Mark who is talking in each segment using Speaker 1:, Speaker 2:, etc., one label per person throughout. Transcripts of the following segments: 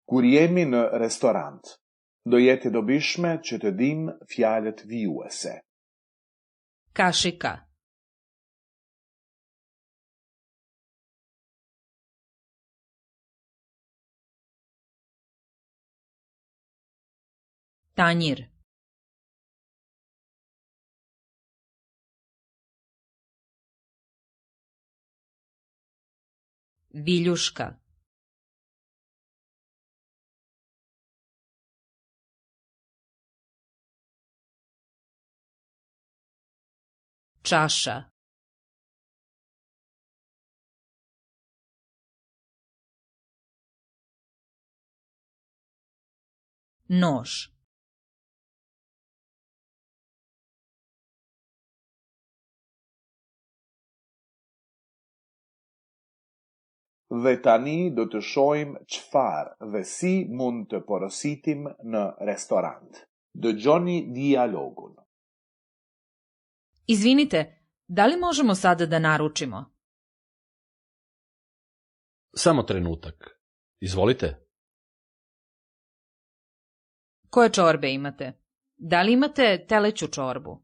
Speaker 1: Gurjemi në restorant. Do jeti dobishme që të dim fjalët vijuese.
Speaker 2: Kašika. Tanjir. Viljuška. Čaša. Nož.
Speaker 1: Dhe tani do të shohim çfarë dhe si mund të porositim në restorant. Dëgjoni dijalogun.
Speaker 2: Izvinite, da li možemo sada da naručimo?
Speaker 3: Samo trenutak. Izvolite.
Speaker 2: Koje čorbe imate? Da li imate teleću čorbu?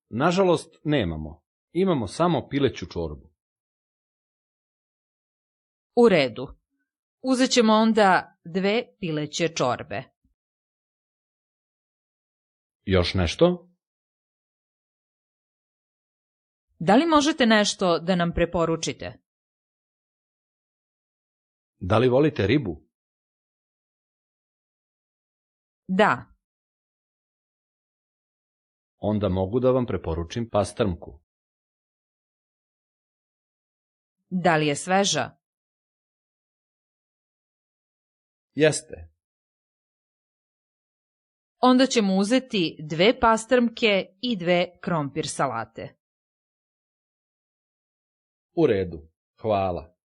Speaker 3: Nažalost, nemamo. Imamo samo pileću čorbu.
Speaker 2: U redu. Uzet ćemo onda 2 pileće čorbe.
Speaker 3: Još nešto?
Speaker 2: Da li možete nešto da nam preporučite?
Speaker 3: Da li volite ribu?
Speaker 2: Da.
Speaker 3: Onda mogu da vam preporučim pastrmku.
Speaker 2: Da li je sveža?
Speaker 3: Jeste.
Speaker 2: Onda ćemo uzeti 2 pastrmke i 2 krompir salate.
Speaker 3: U redu. Hvala.